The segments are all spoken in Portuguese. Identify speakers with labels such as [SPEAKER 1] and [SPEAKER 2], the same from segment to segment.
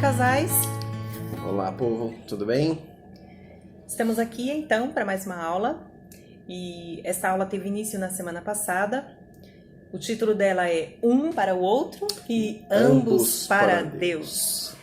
[SPEAKER 1] casais!
[SPEAKER 2] Olá, povo, tudo bem?
[SPEAKER 1] Estamos aqui então para mais uma aula e essa aula teve início na semana passada. O título dela é Um para o Outro e Ambos para Deus.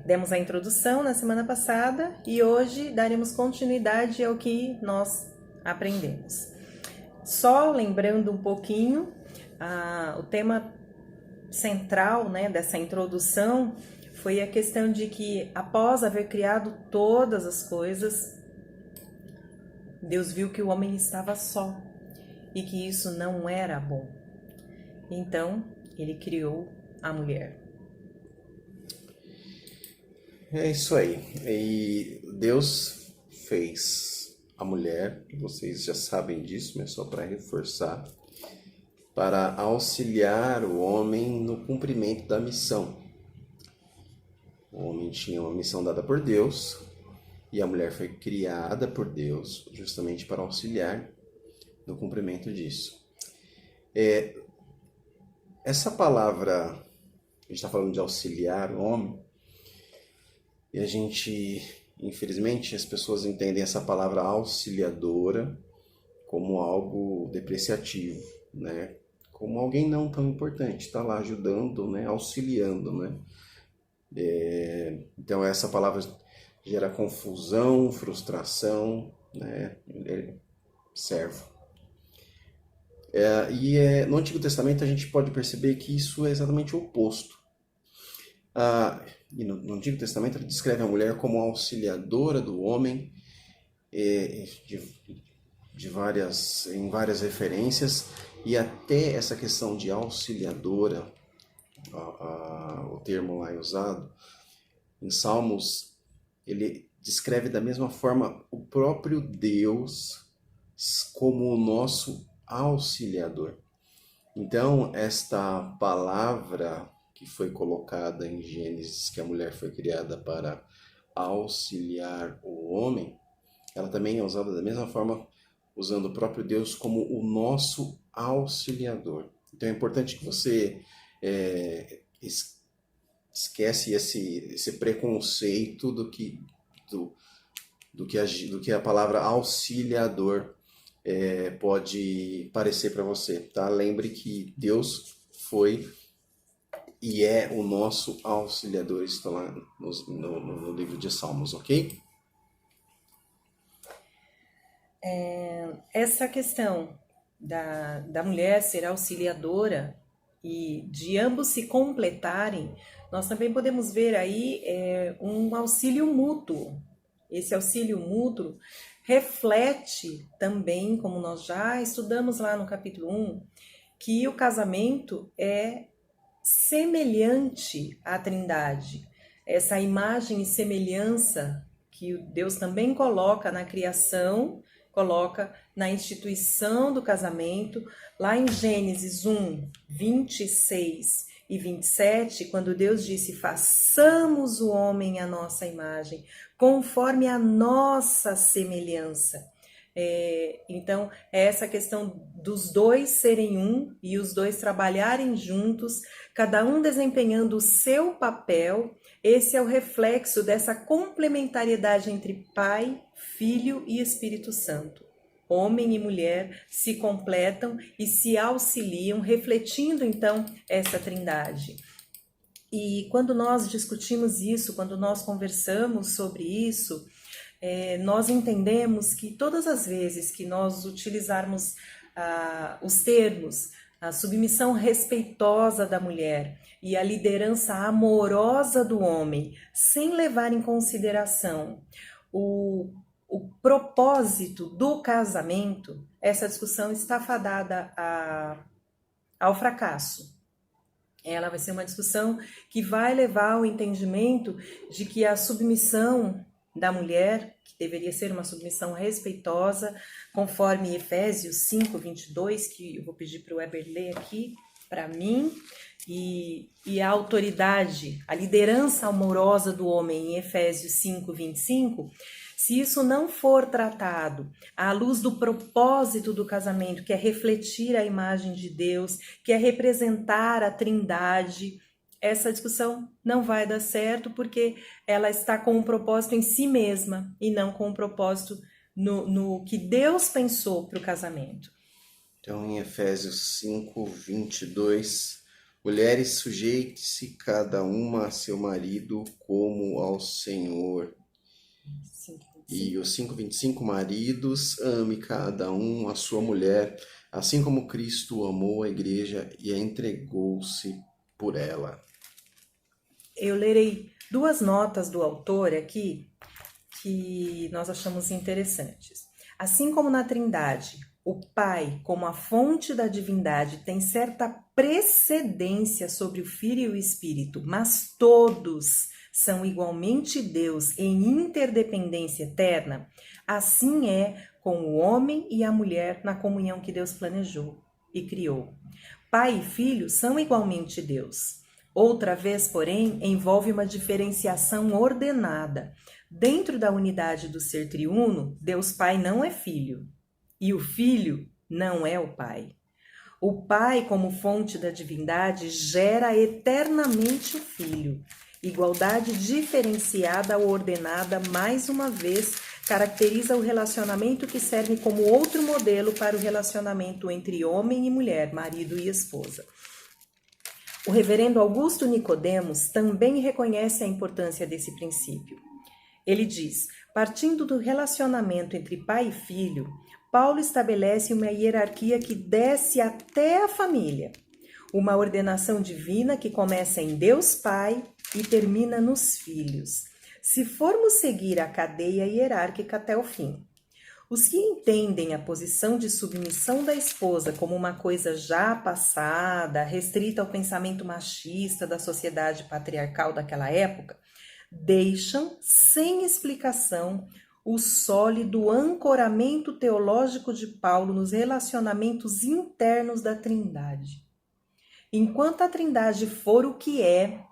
[SPEAKER 1] Demos a introdução na semana passada e hoje daremos continuidade ao que nós aprendemos. Só lembrando um pouquinho, o tema central, dessa introdução foi a questão de que após haver criado todas as coisas, Deus viu que o homem estava só e que isso não era bom. Então, ele criou a mulher.
[SPEAKER 2] É isso aí. E Deus fez a mulher, vocês já sabem disso, mas só para reforçar, para auxiliar o homem no cumprimento da missão. O homem tinha uma missão dada por Deus e a mulher foi criada por Deus justamente para auxiliar no cumprimento disso. Essa palavra, a gente está falando de auxiliar o homem, e a gente, infelizmente, as pessoas entendem essa palavra auxiliadora como algo depreciativo, né? Como alguém não tão importante, está lá ajudando, né? Auxiliando, né? Então essa palavra gera confusão, frustração, né? Servo. No Antigo Testamento a gente pode perceber que isso é exatamente o oposto. E no Antigo Testamento ele descreve a mulher como auxiliadora do homem em várias referências, e até essa questão de auxiliadora, o termo lá é usado em Salmos, ele descreve da mesma forma o próprio Deus como o nosso auxiliador. Então, esta palavra que foi colocada em Gênesis, que a mulher foi criada para auxiliar o homem, ela também é usada da mesma forma, usando o próprio Deus como o nosso auxiliador. Então é importante que você esquece esse preconceito do que a palavra auxiliador pode parecer para você, tá? Lembre que Deus foi e é o nosso auxiliador. Isso está lá no livro de Salmos, ok?
[SPEAKER 1] Essa questão da mulher ser auxiliadora e de ambos se completarem, nós também podemos ver aí um auxílio mútuo. Esse auxílio mútuo reflete também, como nós já estudamos lá no capítulo 1, que o casamento é semelhante à Trindade. Essa imagem e semelhança que Deus também coloca na criação, coloca na instituição do casamento, lá em Gênesis 1, 26 e 27, quando Deus disse: façamos o homem à nossa imagem, conforme a nossa semelhança. Então, é essa questão dos dois serem um e os dois trabalharem juntos, cada um desempenhando o seu papel. Esse é o reflexo dessa complementariedade entre Pai, Filho e Espírito Santo. Homem e mulher se completam e se auxiliam, refletindo então essa trindade. E quando nós discutimos isso, quando nós conversamos sobre isso, nós entendemos que todas as vezes que nós utilizarmos os termos, a submissão respeitosa da mulher e a liderança amorosa do homem, sem levar em consideração o propósito do casamento, essa discussão está fadada ao fracasso. Ela vai ser uma discussão que vai levar ao entendimento de que a submissão da mulher, que deveria ser uma submissão respeitosa, conforme Efésios 5, 22, que eu vou pedir para o Weber ler aqui para mim, e a autoridade, a liderança amorosa do homem em Efésios 5, 25, se isso não for tratado à luz do propósito do casamento, que é refletir a imagem de Deus, que é representar a Trindade, essa discussão não vai dar certo porque ela está com um propósito em si mesma e não com um propósito no que Deus pensou para o casamento.
[SPEAKER 2] Então, em Efésios 5:22, mulheres, sujeite-se cada uma a seu marido como ao Senhor.
[SPEAKER 1] 5:25.
[SPEAKER 2] E o 5:25, maridos, ame cada um a sua mulher, assim como Cristo amou a igreja e a entregou-se por ela.
[SPEAKER 1] Eu lerei 2 notas do autor aqui que nós achamos interessantes. Assim como na Trindade, o Pai, como a fonte da divindade, tem certa precedência sobre o Filho e o Espírito, mas todos são igualmente Deus em interdependência eterna, assim é com o homem e a mulher na comunhão que Deus planejou e criou. Pai e filho são igualmente Deus. Outra vez, porém, envolve uma diferenciação ordenada. Dentro da unidade do ser triuno, Deus Pai não é filho e o filho não é o pai. O pai, como fonte da divindade, gera eternamente o filho. Igualdade diferenciada ou ordenada, mais uma vez, caracteriza o relacionamento que serve como outro modelo para o relacionamento entre homem e mulher, marido e esposa. O reverendo Augusto Nicodemos também reconhece a importância desse princípio. Ele diz, partindo do relacionamento entre pai e filho, Paulo estabelece uma hierarquia que desce até a família. Uma ordenação divina que começa em Deus Pai e termina nos filhos. Se formos seguir a cadeia hierárquica até o fim. Os que entendem a posição de submissão da esposa como uma coisa já passada, restrita ao pensamento machista da sociedade patriarcal daquela época, deixam sem explicação o sólido ancoramento teológico de Paulo nos relacionamentos internos da Trindade. Enquanto a Trindade for o que é,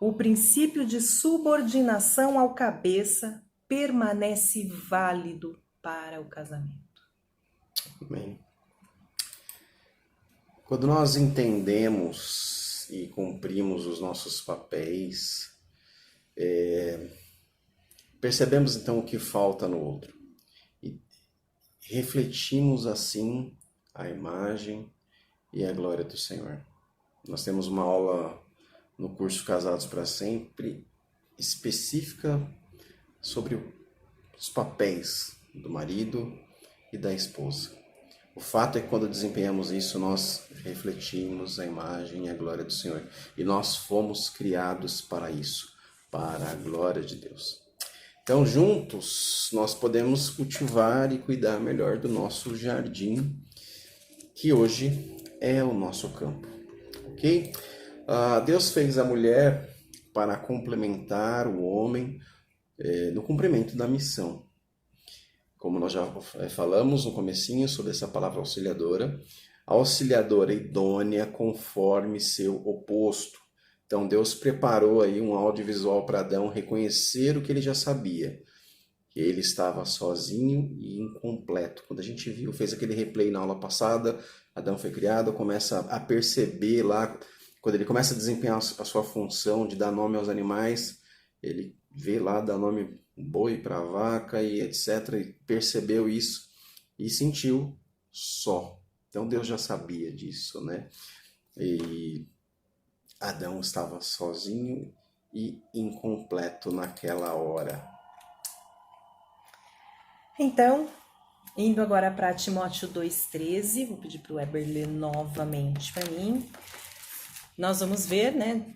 [SPEAKER 1] o princípio de subordinação ao cabeça permanece válido para o casamento.
[SPEAKER 2] Amém. Quando nós entendemos e cumprimos os nossos papéis, percebemos então o que falta no outro e refletimos assim a imagem e a glória do Senhor. Nós temos uma aula no curso Casados para Sempre específica sobre os papéis do marido e da esposa. O fato é que quando desempenhamos isso, nós refletimos a imagem e a glória do Senhor. E nós fomos criados para isso, para a glória de Deus. Então, juntos, nós podemos cultivar e cuidar melhor do nosso jardim, que hoje é o nosso campo. Ok? Deus fez a mulher para complementar o homem no cumprimento da missão. Como nós já falamos no comecinho sobre essa palavra auxiliadora, a auxiliadora idônea conforme seu oposto. Então Deus preparou aí um audiovisual para Adão reconhecer o que ele já sabia, que ele estava sozinho e incompleto. Quando a gente viu, fez aquele replay na aula passada, Adão foi criado, começa a perceber lá, quando ele começa a desempenhar a sua função de dar nome aos animais, ele vê lá, dá nome boi para vaca e etc. E percebeu isso e sentiu só. Então Deus já sabia disso, né? E Adão estava sozinho e incompleto naquela hora.
[SPEAKER 1] Então, indo agora para Timóteo 2,13, vou pedir para o Weber ler novamente para mim. Nós vamos ver, né,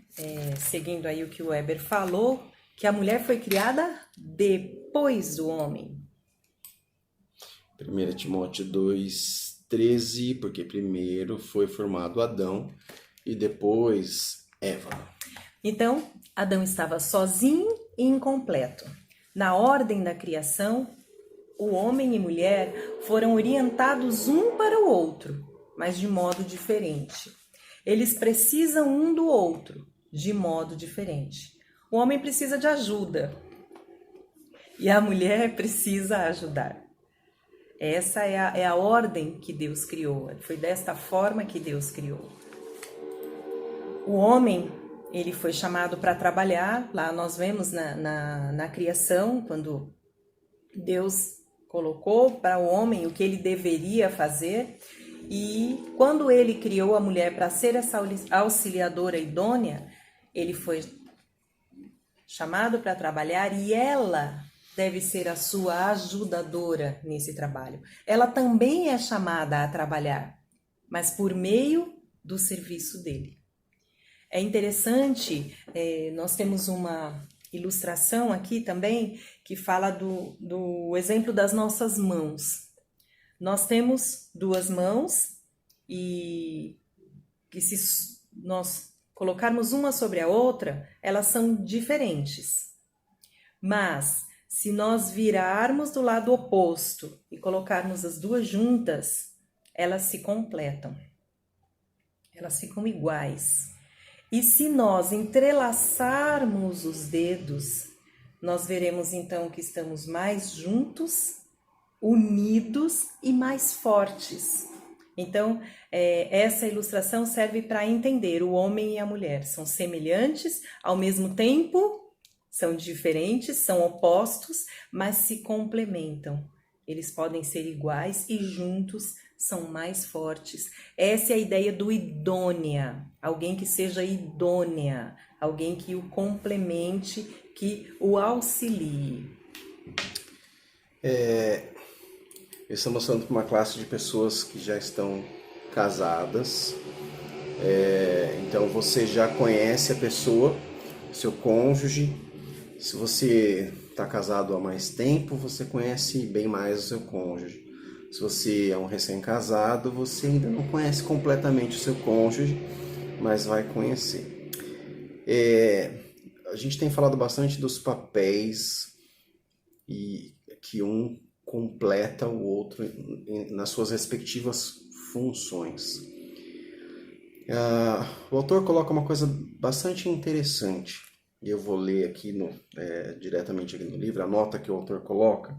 [SPEAKER 1] seguindo aí o que o Weber falou, que a mulher foi criada depois do homem.
[SPEAKER 2] 1 Timóteo 2,13, porque primeiro foi formado Adão e depois Eva.
[SPEAKER 1] Então, Adão estava sozinho e incompleto. Na ordem da criação, o homem e mulher foram orientados um para o outro, mas de modo diferente. Eles precisam um do outro, de modo diferente. O homem precisa de ajuda e a mulher precisa ajudar. Essa é a ordem que Deus criou. Foi desta forma que Deus criou. O homem, ele foi chamado para trabalhar. Lá nós vemos na criação, quando Deus colocou para o homem o que ele deveria fazer. E quando ele criou a mulher para ser essa auxiliadora idônea, ele foi chamado para trabalhar e ela deve ser a sua ajudadora nesse trabalho. Ela também é chamada a trabalhar, mas por meio do serviço dele. É interessante, nós temos uma ilustração aqui também que fala do exemplo das nossas mãos. Nós temos duas mãos e que se nós colocarmos uma sobre a outra, elas são diferentes. Mas se nós virarmos do lado oposto e colocarmos as duas juntas, elas se completam. Elas ficam iguais. E se nós entrelaçarmos os dedos, nós veremos então que estamos mais juntos, unidos e mais fortes. Então, essa ilustração serve para entender o homem e a mulher. São semelhantes, ao mesmo tempo são diferentes, são opostos, mas se complementam. Eles podem ser iguais e juntos são mais fortes. Essa é a ideia do idônea, alguém que seja idônea, alguém que o complemente, que o auxilie.
[SPEAKER 2] Estamos falando para uma classe de pessoas que já estão casadas, então você já conhece a pessoa, seu cônjuge. Se você está casado há mais tempo, você conhece bem mais o seu cônjuge. Se você é um recém-casado, você ainda não conhece completamente o seu cônjuge, mas vai conhecer. A gente tem falado bastante dos papéis e que um completa o outro nas suas respectivas funções. O autor coloca uma coisa bastante interessante, e eu vou ler aqui diretamente aqui no livro, a nota que o autor coloca,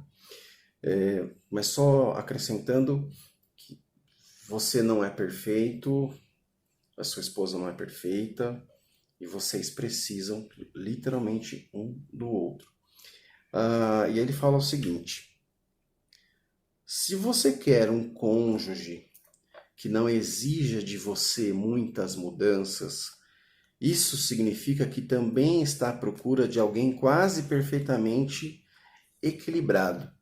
[SPEAKER 2] mas só acrescentando que você não é perfeito, a sua esposa não é perfeita, e vocês precisam literalmente um do outro. E ele fala o seguinte: se você quer um cônjuge que não exija de você muitas mudanças, isso significa que também está à procura de alguém quase perfeitamente equilibrado.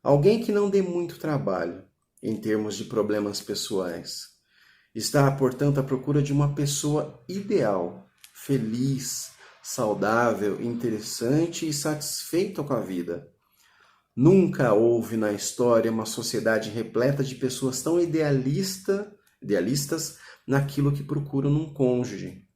[SPEAKER 2] Alguém que não dê muito trabalho em termos de problemas pessoais. Está, portanto, à procura de uma pessoa ideal, feliz, saudável, interessante e satisfeita com a vida. Nunca houve na história uma sociedade repleta de pessoas tão idealistas naquilo que procuram num cônjuge.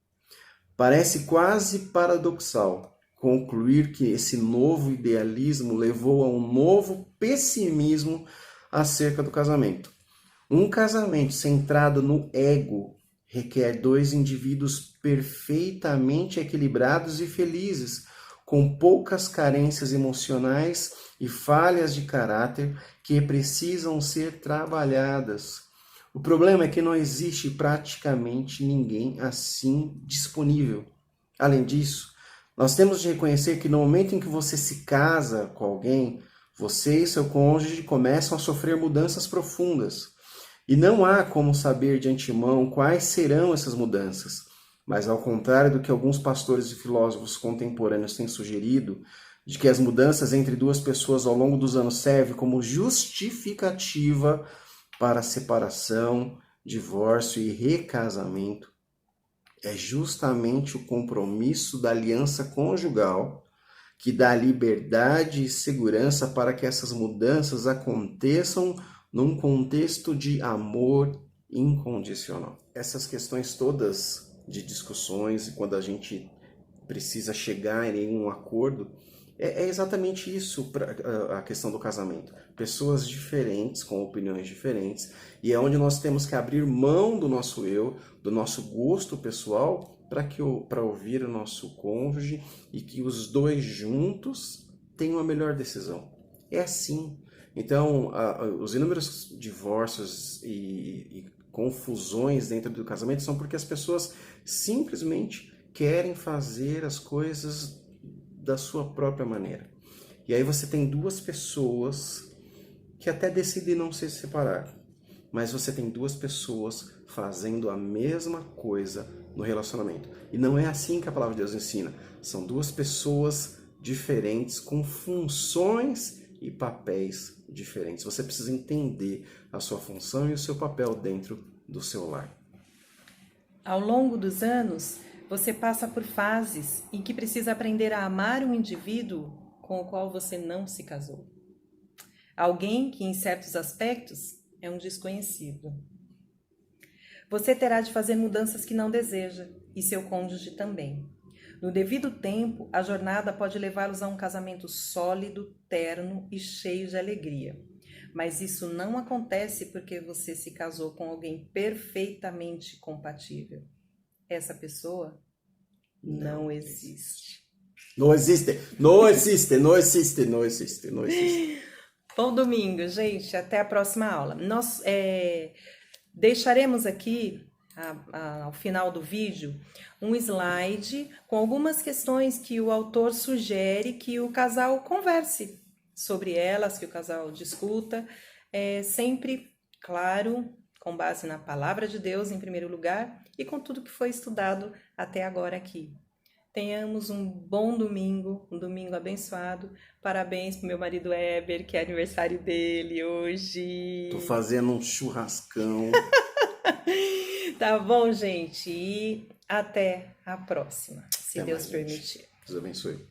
[SPEAKER 2] Parece quase paradoxal concluir que esse novo idealismo levou a um novo pessimismo acerca do casamento. Um casamento centrado no ego requer dois indivíduos perfeitamente equilibrados e felizes, com poucas carências emocionais e falhas de caráter que precisam ser trabalhadas. O problema é que não existe praticamente ninguém assim disponível. Além disso, nós temos de reconhecer que no momento em que você se casa com alguém, você e seu cônjuge começam a sofrer mudanças profundas. E não há como saber de antemão quais serão essas mudanças. Mas ao contrário do que alguns pastores e filósofos contemporâneos têm sugerido, de que as mudanças entre duas pessoas ao longo dos anos servem como justificativa para separação, divórcio e recasamento, é justamente o compromisso da aliança conjugal que dá liberdade e segurança para que essas mudanças aconteçam num contexto de amor incondicional. Essas questões todas de discussões, quando a gente precisa chegar em um acordo, é exatamente isso a questão do casamento. Pessoas diferentes, com opiniões diferentes, e é onde nós temos que abrir mão do nosso eu, do nosso gosto pessoal, para ouvir o nosso cônjuge e que os dois juntos tenham a melhor decisão. É assim. Então, os inúmeros divórcios e confusões dentro do casamento são porque as pessoas simplesmente querem fazer as coisas da sua própria maneira. E aí você tem duas pessoas que até decidem não se separar, mas você tem duas pessoas fazendo a mesma coisa no relacionamento. E não é assim que a palavra de Deus ensina. São duas pessoas diferentes com funções e papéis diferentes. Você precisa entender a sua função e o seu papel dentro do seu lar.
[SPEAKER 1] Ao longo dos anos, você passa por fases em que precisa aprender a amar um indivíduo com o qual você não se casou. Alguém que, em certos aspectos, é um desconhecido. Você terá de fazer mudanças que não deseja, e seu cônjuge também. No devido tempo, a jornada pode levá-los a um casamento sólido, terno e cheio de alegria. Mas isso não acontece porque você se casou com alguém perfeitamente compatível. Essa pessoa não existe.
[SPEAKER 2] Não existe, não existe, não existe, não existe, não existe.
[SPEAKER 1] Bom domingo, gente. Até a próxima aula. Nós deixaremos aqui, ao final do vídeo, um slide com algumas questões que o autor sugere que o casal converse sobre elas, que o casal discuta, sempre, claro, com base na palavra de Deus em primeiro lugar e com tudo que foi estudado até agora aqui. Tenhamos um bom domingo, um domingo abençoado. Parabéns pro meu marido Eber, que é aniversário dele hoje.
[SPEAKER 2] Tô fazendo um churrascão.
[SPEAKER 1] Tá bom, gente? E até a próxima, se
[SPEAKER 2] Até
[SPEAKER 1] Deus
[SPEAKER 2] mais,
[SPEAKER 1] permitir.
[SPEAKER 2] gente. Deus abençoe.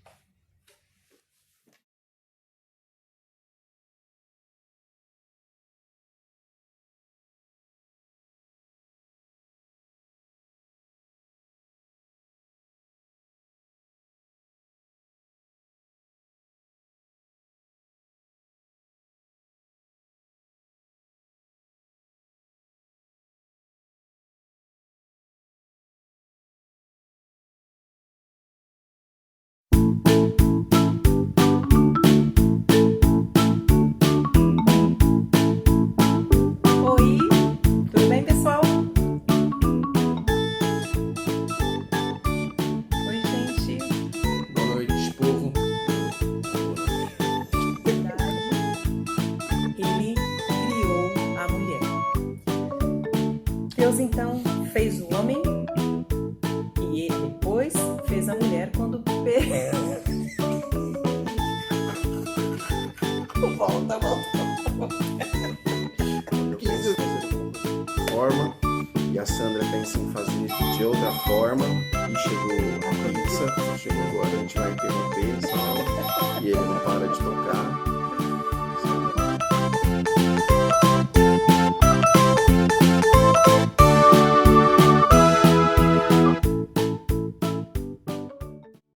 [SPEAKER 1] Oi, tudo bem, pessoal? Oi, gente.
[SPEAKER 2] Boa noite, povo.
[SPEAKER 1] Verdade, ele criou a mulher. Deus então fez o homem e ele depois fez a mulher quando volta.
[SPEAKER 2] Eu penso em fazer de forma e a Sandra pensa em fazer de outra forma e chegou a pizza, chegou agora, a gente vai interromper essa aula e ele não para de tocar.